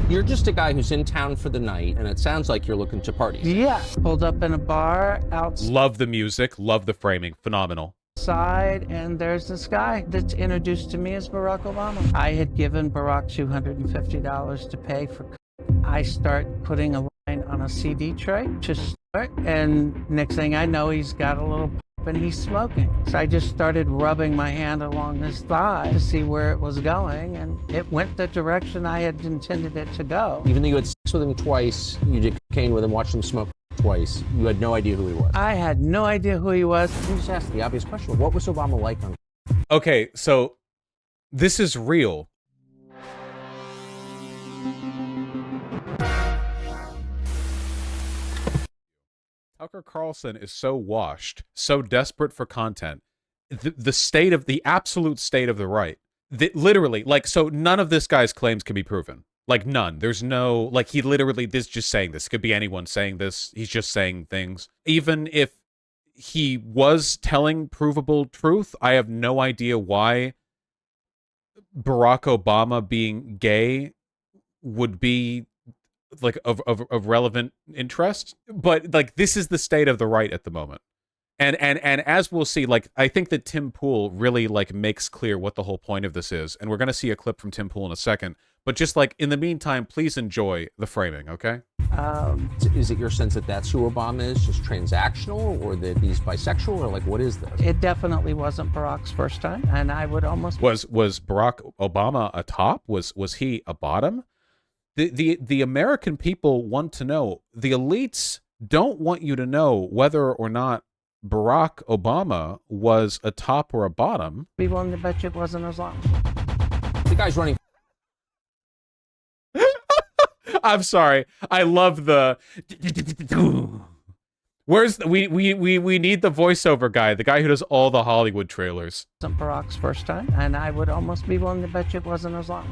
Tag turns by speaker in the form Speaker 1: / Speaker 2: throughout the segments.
Speaker 1: You're just a guy who's in town for the night, and it sounds like you're looking to party.
Speaker 2: Yeah, pulled up in a bar
Speaker 3: Love the music, love the framing, phenomenal.
Speaker 2: outside, and there's this guy that's introduced to me as Barack Obama. I had given Barack $250 to pay for. I start putting a line on a CD tray to start, and next thing I know, he's got a little and he's smoking. So I just started rubbing my hand along his thigh to see where it was going, and it went the direction I had intended it to go.
Speaker 1: Even though you had sex with him twice, you did cocaine with him, watched him smoke twice, you had no idea who he was.
Speaker 2: I had no idea who he was.
Speaker 1: Let me just ask the obvious question. What was Obama like on?
Speaker 3: Okay, so this is real. Tucker Carlson is so washed, so desperate for content. The absolute state of the right. Literally, like, so none of this guy's claims can be proven. Like, none. There's no, like, he literally, this just saying this. It could be anyone saying this. He's just saying things. Even if he was telling provable truth, I have no idea why Barack Obama being gay would be like of relevant interest. But like, this is the state of the right at the moment. And as we'll see, like, I think that Tim Pool really like makes clear what the whole point of this is. And we're going to see a clip from Tim Pool in a second. But just like, in the meantime, please enjoy the framing, okay?
Speaker 1: Is it your sense that that's who Obama is, just transactional, or that he's bisexual, or like, what is this?
Speaker 2: It definitely wasn't Barack's first time, and I would almost...
Speaker 3: Was Barack Obama a top? Was he a bottom? The American people want to know. The elites don't want you to know whether or not Barack Obama was a top or a bottom.
Speaker 2: Be willing to bet you it wasn't as long.
Speaker 1: The guy's running.
Speaker 3: I'm sorry. I love the. Where's we need the voiceover guy, the guy who does all the Hollywood trailers.
Speaker 2: It wasn't Barack's first time, and I would almost be willing to bet you it wasn't as long.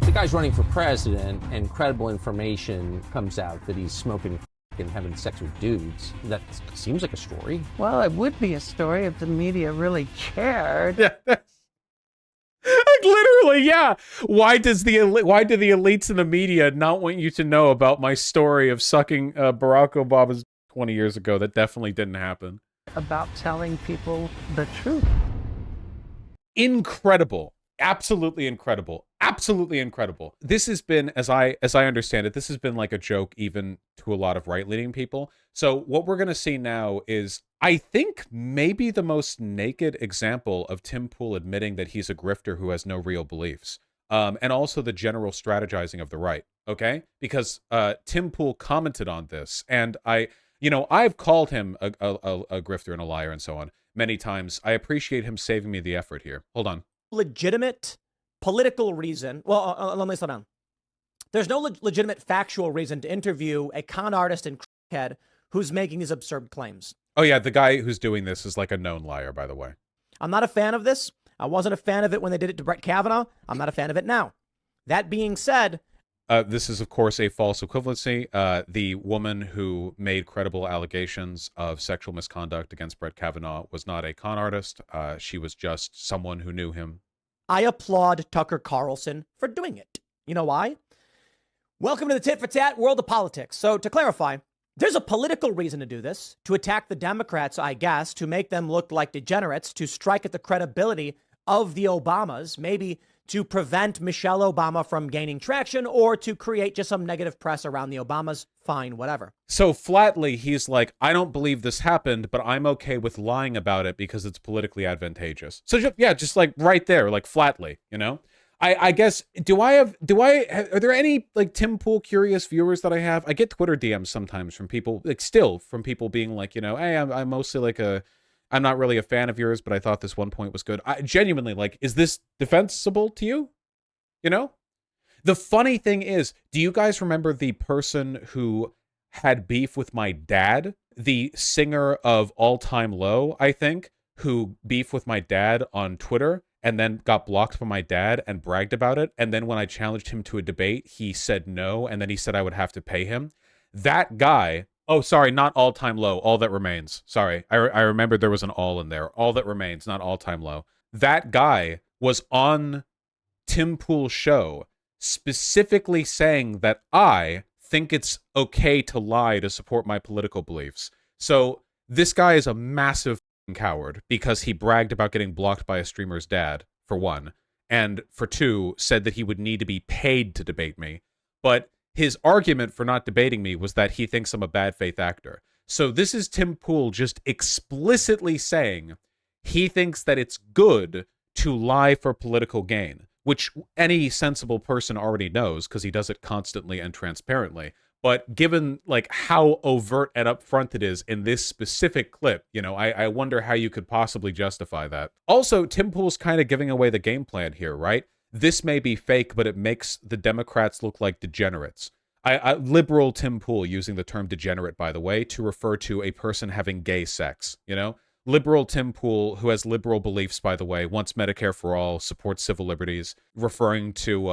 Speaker 1: The guy's running for president, and credible information comes out that he's smoking and having sex with dudes. That seems like a story.
Speaker 2: Well, it would be a story if the media really cared.
Speaker 3: Yeah. Like, literally, yeah. Why do the elites in the media not want you to know about my story of sucking Barack Obama's 20 years ago? That definitely didn't happen.
Speaker 2: About telling people the truth.
Speaker 3: Incredible. Absolutely incredible. Absolutely incredible. This has been, as I understand it, this has been like a joke even to a lot of right-leaning people. So what we're going to see now is, I think, maybe the most naked example of Tim Pool admitting that he's a grifter who has no real beliefs. And also the general strategizing of the right, okay? Because Tim Pool commented on this, and I've called him a grifter and a liar and so on many times. I appreciate him saving me the effort here. Hold on.
Speaker 4: Legitimate political reason. Well, let me slow down. There's no legitimate factual reason to interview a con artist and crackhead who's making these absurd claims.
Speaker 3: Oh yeah, the guy who's doing this is like a known liar, by the way.
Speaker 4: I'm not a fan of this. I wasn't a fan of it when they did it to Brett Kavanaugh. I'm not a fan of it now. That being said,
Speaker 3: this is, of course, a false equivalency. The woman who made credible allegations of sexual misconduct against Brett Kavanaugh was not a con artist. She was just someone who knew him.
Speaker 4: I applaud Tucker Carlson for doing it. You know why? Welcome to the tit for tat world of politics. So to clarify, there's a political reason to do this, to attack the Democrats, I guess, to make them look like degenerates, to strike at the credibility of the Obamas, maybe to prevent Michelle Obama from gaining traction, or to create just some negative press around the Obamas. Fine, whatever.
Speaker 3: So flatly, he's like, I don't believe this happened, but I'm okay with lying about it because it's politically advantageous. So just like right there, like flatly, you know? I guess, are there any like Tim Pool curious viewers that I have? I get Twitter DMs sometimes from people, like still from people being like, hey, I'm mostly like I'm not really a fan of yours, but I thought this one point was good. I genuinely, like, is this defensible to you? You know? The funny thing is, do you guys remember the person who had beef with my dad? The singer of All Time Low, I think, who beefed with my dad on Twitter and then got blocked by my dad and bragged about it. And then when I challenged him to a debate, he said no. And then he said I would have to pay him. That guy... Oh, sorry, not All Time Low. All That Remains. Sorry, I remembered there was an all in there. All That Remains, not All Time Low. That guy was on Tim Pool's show specifically saying that I think it's okay to lie to support my political beliefs. So this guy is a massive coward because he bragged about getting blocked by a streamer's dad, for one, and for two, said that he would need to be paid to debate me. But his argument for not debating me was that he thinks I'm a bad faith actor. So this is Tim Pool just explicitly saying he thinks that it's good to lie for political gain, which any sensible person already knows because he does it constantly and transparently. But given like how overt and upfront it is in this specific clip, you know, I wonder how you could possibly justify that. Also, Tim Pool's kind of giving away the game plan here, right? This may be fake, but it makes the Democrats look like degenerates. Liberal Tim Pool using the term degenerate, by the way, to refer to a person having gay sex, you know? Liberal Tim Pool, who has liberal beliefs, by the way, wants Medicare for all, supports civil liberties, referring to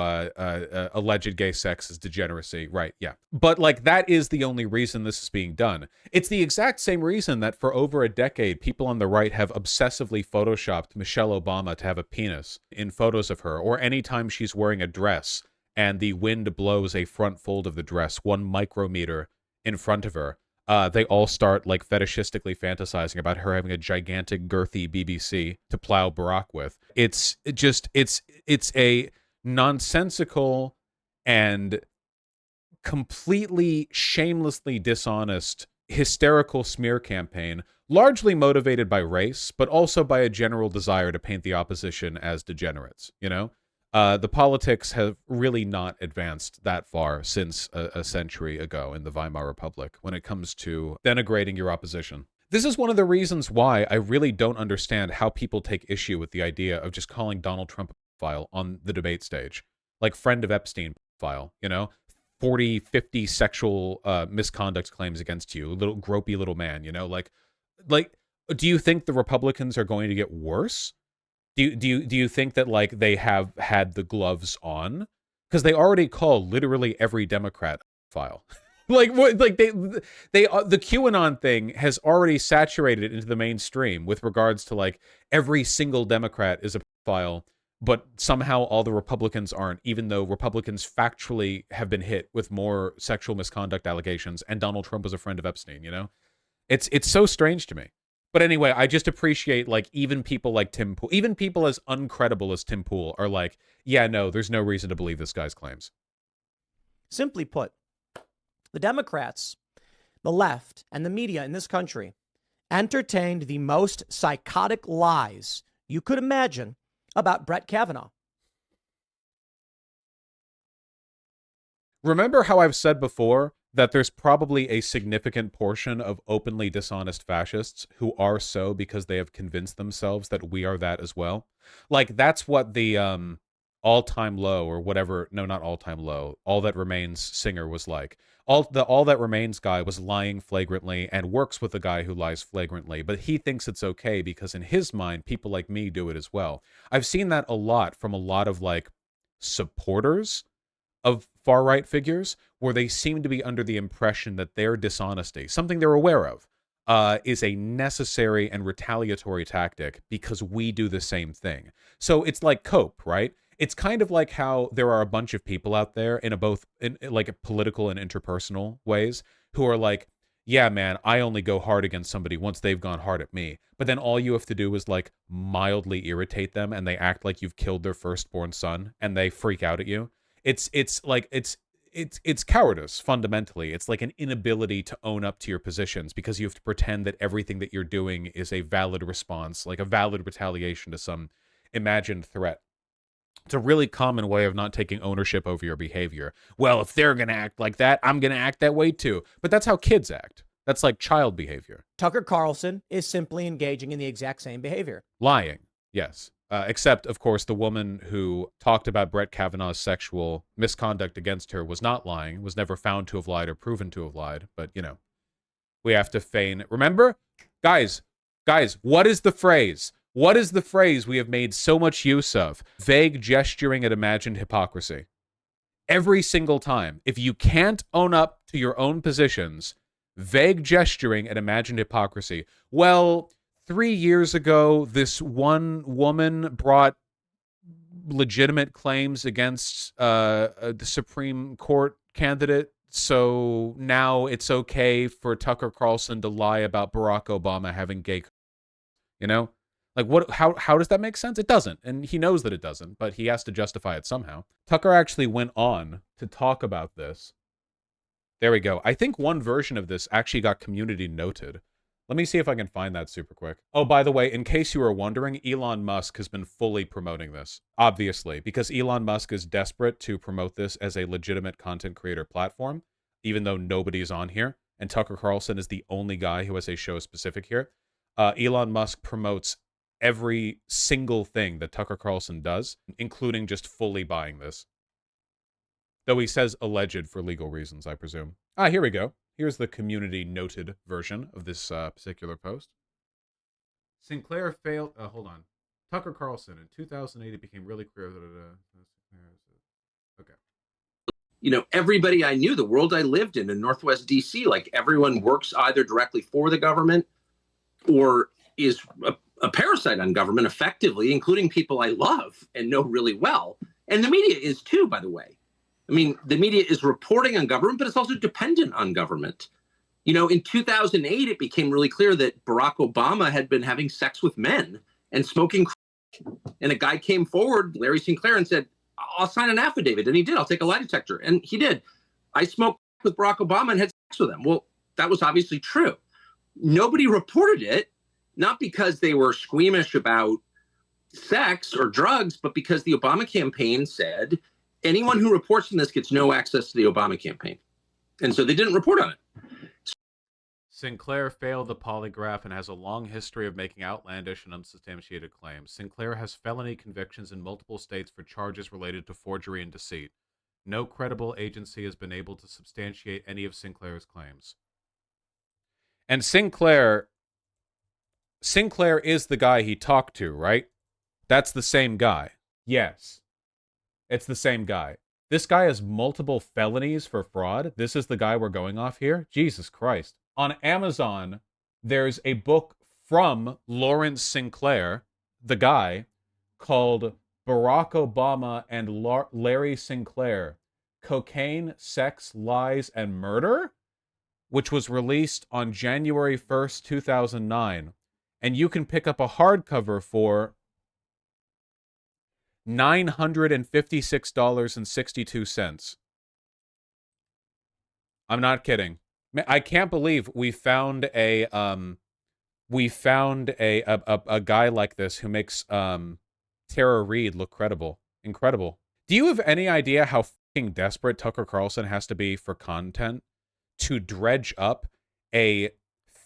Speaker 3: alleged gay sex as degeneracy. Right, yeah. But, like, that is the only reason this is being done. It's the exact same reason that for over a decade, people on the right have obsessively photoshopped Michelle Obama to have a penis in photos of her, or anytime she's wearing a dress and the wind blows a front fold of the dress 1 micrometer in front of her. They all start like fetishistically fantasizing about her having a gigantic girthy BBC to plow Barack with. It's a nonsensical and completely shamelessly dishonest hysterical smear campaign, largely motivated by race, but also by a general desire to paint the opposition as degenerates, you know? The politics have really not advanced that far since a century ago in the Weimar Republic when it comes to denigrating your opposition. This is one of the reasons why I really don't understand how people take issue with the idea of just calling Donald Trump a pedophile on the debate stage. Like friend of Epstein pedophile, you know? 40, 50 sexual misconduct claims against you, little gropey little man, you know? Like, do you think the Republicans are going to get worse? Do you think that like they have had the gloves on? Because they already call literally every Democrat file. Like the QAnon thing has already saturated into the mainstream with regards to like every single Democrat is a file, but somehow all the Republicans aren't, even though Republicans factually have been hit with more sexual misconduct allegations, and Donald Trump was a friend of Epstein. You know, it's so strange to me. But anyway, I just appreciate, like, even people like Tim Pool, even people as uncredible as Tim Pool are like, yeah, no, there's no reason to believe this guy's claims.
Speaker 4: Simply put, the Democrats, the left, and the media in this country entertained the most psychotic lies you could imagine about Brett Kavanaugh.
Speaker 3: Remember how I've said before that there's probably a significant portion of openly dishonest fascists who are so because they have convinced themselves that we are that as well? Like, that's what the all-time low or whatever, no, not all-time low, All That Remains singer was like. All That Remains guy was lying flagrantly and works with a guy who lies flagrantly, but he thinks it's okay because in his mind, people like me do it as well. I've seen that a lot from a lot of, like, supporters of far-right figures, where they seem to be under the impression that their dishonesty, something they're aware of, is a necessary and retaliatory tactic because we do the same thing. So it's like cope, right? It's kind of like how there are a bunch of people out there in like political and interpersonal ways who are like, yeah, man, I only go hard against somebody once they've gone hard at me. But then all you have to do is like mildly irritate them and they act like you've killed their firstborn son and they freak out at you. It's cowardice, fundamentally. It's like an inability to own up to your positions because you have to pretend that everything that you're doing is a valid response, like a valid retaliation to some imagined threat. It's a really common way of not taking ownership over your behavior. Well, if they're going to act like that, I'm going to act that way too. But that's how kids act. That's like child behavior.
Speaker 4: Tucker Carlson is simply engaging in the exact same behavior.
Speaker 3: Lying, yes. Except, of course, the woman who talked about Brett Kavanaugh's sexual misconduct against her was not lying, was never found to have lied or proven to have lied. But, you know, we have to feign. Remember? Guys, what is the phrase? What is the phrase we have made so much use of? Vague gesturing at imagined hypocrisy. Every single time. If you can't own up to your own positions, vague gesturing at imagined hypocrisy. Well, 3 years ago, this one woman brought legitimate claims against the Supreme Court candidate. So now it's okay for Tucker Carlson to lie about Barack Obama having gay, you know? Like, what? How does that make sense? It doesn't, and he knows that it doesn't, but he has to justify it somehow. Tucker actually went on to talk about this. There we go. I think one version of this actually got community noted. Let me see if I can find that super quick. Oh, by the way, in case you were wondering, Elon Musk has been fully promoting this, obviously, because Elon Musk is desperate to promote this as a legitimate content creator platform, even though nobody's on here, and Tucker Carlson is the only guy who has a show specific here. Elon Musk promotes every single thing that Tucker Carlson does, including just fully buying this. Though he says alleged for legal reasons, I presume. Ah, here we go. Here's the community noted version of this particular post. Sinclair failed. Hold on. Tucker Carlson in 2008. It became really clear that. Okay.
Speaker 5: You know, everybody I knew, the world I lived in Northwest DC, like everyone works either directly for the government or is a parasite on government, effectively, including people I love and know really well. And the media is too, by the way. I mean, the media is reporting on government, but it's also dependent on government. You know, in 2008, it became really clear that Barack Obama had been having sex with men and smoking crack. And a guy came forward, Larry Sinclair, and said, I'll sign an affidavit. And he did. I'll take a lie detector. And he did. I smoked with Barack Obama and had sex with him. Well, that was obviously true. Nobody reported it, not because they were squeamish about sex or drugs, but because the Obama campaign said, anyone who reports on this gets no access to the Obama campaign. And so they didn't report on it.
Speaker 3: Sinclair failed the polygraph and has a long history of making outlandish and unsubstantiated claims. Sinclair has felony convictions in multiple states for charges related to forgery and deceit. No credible agency has been able to substantiate any of Sinclair's claims. And Sinclair is the guy he talked to, right? That's the same guy. Yes. It's the same guy. This guy has multiple felonies for fraud. This is the guy we're going off here? Jesus Christ. On Amazon, there's a book from Lawrence Sinclair, the guy, called Barack Obama and Larry Sinclair, Cocaine, Sex, Lies, and Murder, which was released on January 1st, 2009. And you can pick up a hardcover for $956.62. I'm not kidding. I can't believe we found a guy like this who makes Tara Reid look credible. Incredible. Do you have any idea how fucking desperate Tucker Carlson has to be for content to dredge up a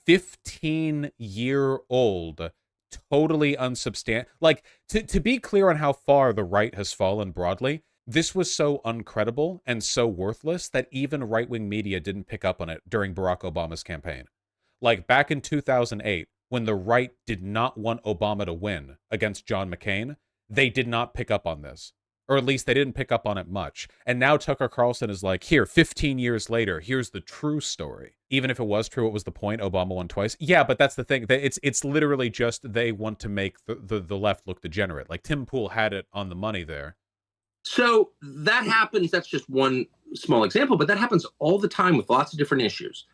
Speaker 3: 15-year-old totally unsubstantiated? Like, to be clear on how far the right has fallen broadly, this was so uncredible and so worthless that even right-wing media didn't pick up on it during Barack Obama's campaign. Like, back in 2008, when the right did not want Obama to win against John McCain, they did not pick up on this. Or at least they didn't pick up on it much. And now Tucker Carlson is like, here, 15 years later, here's the true story. Even if it was true, what was the point? Obama won twice. Yeah, but that's the thing. It's literally just they want to make the left look degenerate. Like, Tim Pool had it on the money there.
Speaker 5: So that happens. That's just one small example, but that happens all the time with lots of different issues.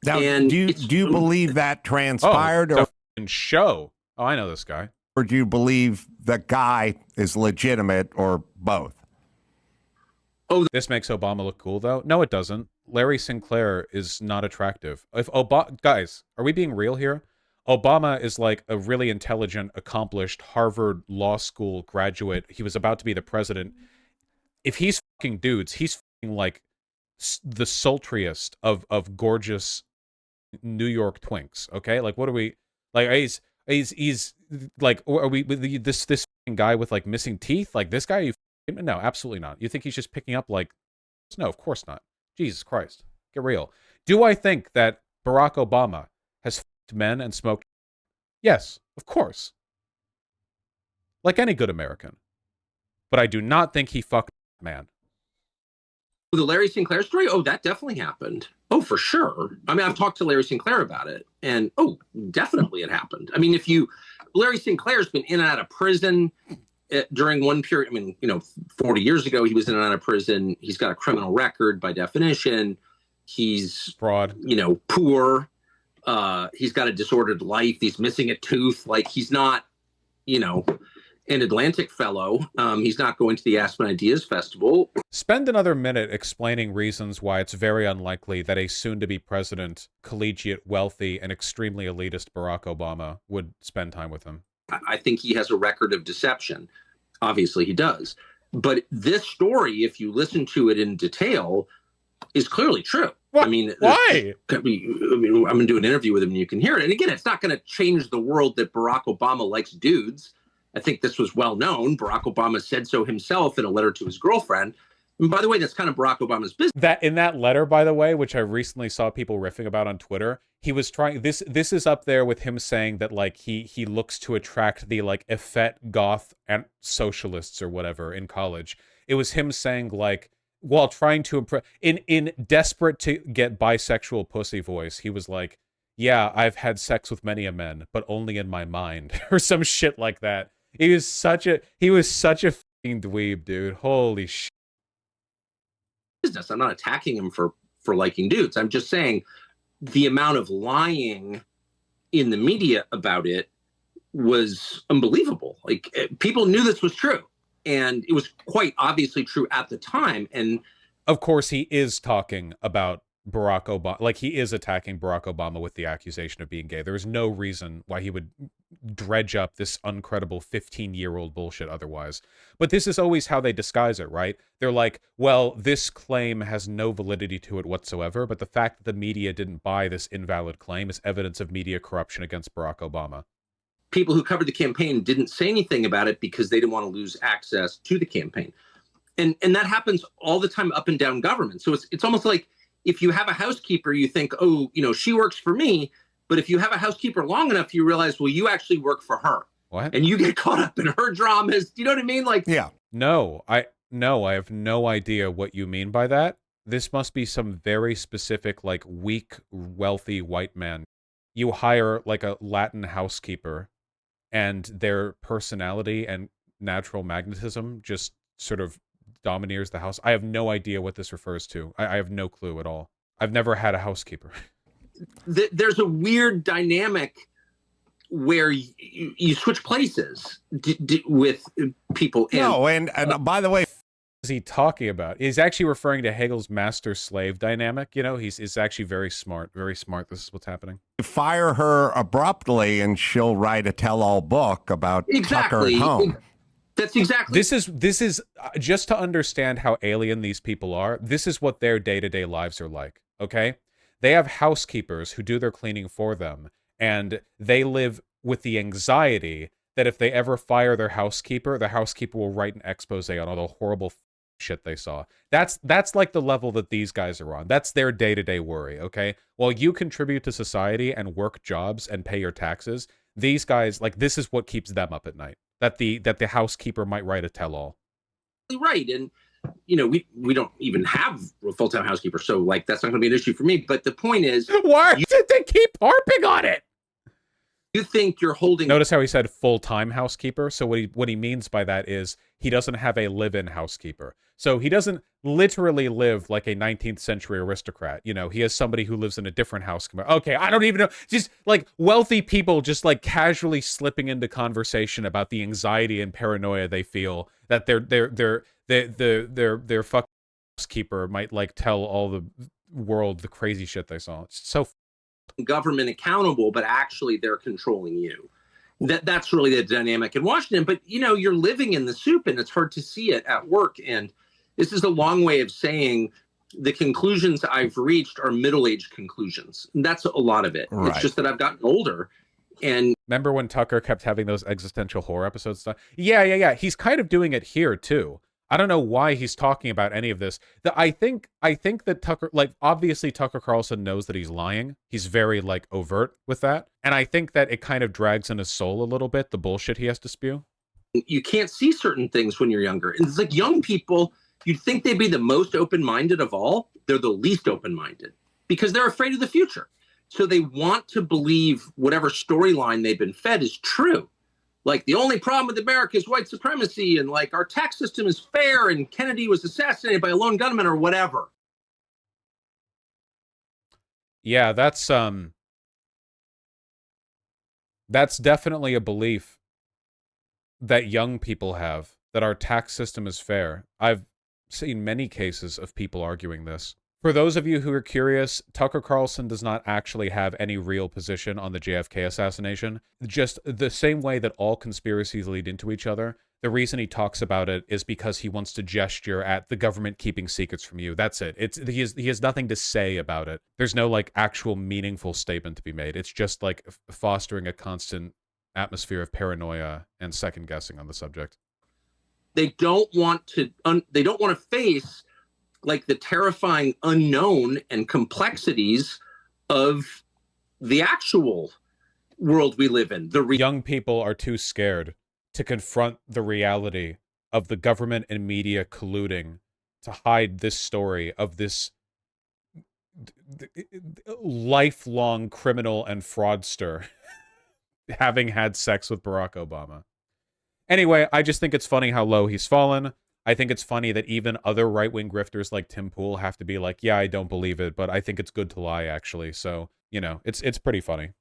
Speaker 6: Now,
Speaker 5: and
Speaker 6: do you believe that transpired,
Speaker 3: or show? Oh, I know this guy.
Speaker 6: Or do you believe the guy is legitimate, or both?
Speaker 5: Oh,
Speaker 3: this makes Obama look cool, though. No, it doesn't. Larry Sinclair is not attractive. Guys, are we being real here? Obama is like a really intelligent, accomplished Harvard Law School graduate. He was about to be the president. If he's fucking dudes, he's fucking like the sultriest of gorgeous New York twinks. Okay, like what are we like? He's like, are we this fucking guy with like missing teeth? Like this guy? No, absolutely not. You think he's just picking up like? No, of course not. Jesus Christ, get real. Do I think that Barack Obama has men and smoked? Yes, of course. Like any good American. But I do not think he fucked man.
Speaker 5: The Larry Sinclair story? Oh, that definitely happened. Oh, for sure. I mean, I've talked to Larry Sinclair about it. And, oh, definitely it happened. I mean, Larry Sinclair's been in and out of prison. during one period, I mean, 40 years ago, he was in and out of prison. He's got a criminal record by definition. He's
Speaker 3: fraud,
Speaker 5: poor. He's got a disordered life. He's missing a tooth. Like, he's not, an Atlantic fellow. He's not going to the Aspen Ideas Festival.
Speaker 3: Spend another minute explaining reasons why it's very unlikely that a soon-to-be president, collegiate, wealthy, and extremely elitist Barack Obama would spend time with him.
Speaker 5: I think he has a record of deception. Obviously, he does. But this story, if you listen to it in detail, is clearly true.
Speaker 3: What?
Speaker 5: I mean,
Speaker 3: why?
Speaker 5: I'm going to do an interview with him and you can hear it. And again, it's not going to change the world that Barack Obama likes dudes. I think this was well known. Barack Obama said so himself in a letter to his girlfriend. And by the way, that's kind of Barack Obama's business.
Speaker 3: That in that letter, by the way, which I recently saw people riffing about on Twitter, he was trying this is up there with him saying that like he looks to attract the like effete goth and socialists or whatever in college. It was him saying like, while trying to impress in desperate to get bisexual pussy voice, he was like, yeah, I've had sex with many a men, but only in my mind, or some shit like that. He was such a fucking dweeb, dude. Holy shit.
Speaker 5: Business. I'm not attacking him for liking dudes. I'm just saying the amount of lying in the media about it was unbelievable. Like, people knew this was true, and it was quite obviously true at the time. And
Speaker 3: of course, he is talking about Barack Obama, like he is attacking Barack Obama with the accusation of being gay. There is no reason why he would dredge up this uncredible 15-year-old bullshit otherwise. But this is always how they disguise it, right? They're like, well, this claim has no validity to it whatsoever, but the fact that the media didn't buy this invalid claim is evidence of media corruption against Barack Obama.
Speaker 5: People who covered the campaign didn't say anything about it because they didn't want to lose access to the campaign. And that happens all the time up and down government. So it's almost like, if you have a housekeeper, you think, oh, she works for me. But if you have a housekeeper long enough, you realize, well, you actually work for her.
Speaker 3: What?
Speaker 5: And you get caught up in her dramas. Do you know what I mean? Like,
Speaker 6: yeah.
Speaker 3: No, I have no idea what you mean by that. This must be some very specific, like, weak, wealthy white man. You hire like a Latin housekeeper, and their personality and natural magnetism just sort of domineers the house. I have no idea what this refers to. I have no clue at all. I've never had a housekeeper.
Speaker 5: There's a weird dynamic where you switch places with people.
Speaker 6: No, and by the way,
Speaker 3: what is he talking about? He's actually referring to Hegel's master-slave dynamic. He's actually very smart. Very smart. This is what's happening.
Speaker 6: fire her abruptly and she'll write a tell-all book about Tucker at home.
Speaker 5: That's exactly.
Speaker 3: This is just to understand how alien these people are. This is what their day-to-day lives are like. Okay, they have housekeepers who do their cleaning for them, and they live with the anxiety that if they ever fire their housekeeper, the housekeeper will write an expose on all the horrible shit they saw. That's like the level that these guys are on. That's their day-to-day worry. Okay, while you contribute to society and work jobs and pay your taxes, these guys, like, this is what keeps them up at night. That the housekeeper might write a tell-all.
Speaker 5: Right, and we don't even have a full-time housekeeper, so like that's not going to be an issue for me. But the point is,
Speaker 3: why did they keep harping on it?
Speaker 5: You think you're holding?
Speaker 3: Notice how he said full-time housekeeper. So what he means by that is he doesn't have a live-in housekeeper. So he doesn't literally live like a 19th century aristocrat. He has somebody who lives in a different house. Okay, I don't even know. Just like wealthy people just like casually slipping into conversation about the anxiety and paranoia they feel that their fucking housekeeper might like tell all the world the crazy shit they saw. It's so
Speaker 5: government accountable, but actually they're controlling you. That's really the dynamic in Washington. But you're living in the soup, and it's hard to see it at work. And this is a long way of saying the conclusions I've reached are middle-aged conclusions. And that's a lot of it. Right. It's just that I've gotten older. And
Speaker 3: remember when Tucker kept having those existential horror episodes stuff? Yeah. He's kind of doing it here too. I don't know why he's talking about any of this. I think that Tucker, like, obviously Tucker Carlson knows that he's lying. He's very like overt with that. And I think that it kind of drags in his soul a little bit, the bullshit he has to spew.
Speaker 5: You can't see certain things when you're younger. And it's like young people, you'd think they'd be the most open-minded of all. They're the least open-minded because they're afraid of the future. So they want to believe whatever storyline they've been fed is true. like the only problem with America is white supremacy, and like our tax system is fair, and Kennedy was assassinated by a lone gunman or whatever.
Speaker 3: Yeah, that's definitely a belief that young people have, that our tax system is fair. I've seen many cases of people arguing this. For those of you who are curious, Tucker Carlson does not actually have any real position on the JFK assassination. Just the same way that all conspiracies lead into each other, the reason he talks about it is because he wants to gesture at the government keeping secrets from you. That's it. He has nothing to say about it. There's no like actual meaningful statement to be made. It's just like fostering a constant atmosphere of paranoia and second guessing on the subject.
Speaker 5: They don't want to face like the terrifying unknown and complexities of the actual world we live in.
Speaker 3: Young people are too scared to confront the reality of the government and media colluding to hide this story of this lifelong criminal and fraudster having had sex with Barack Obama. Anyway, I just think it's funny how low he's fallen. I think it's funny that even other right-wing grifters like Tim Pool have to be like, yeah, I don't believe it, but I think it's good to lie, actually. So, you know, it's pretty funny.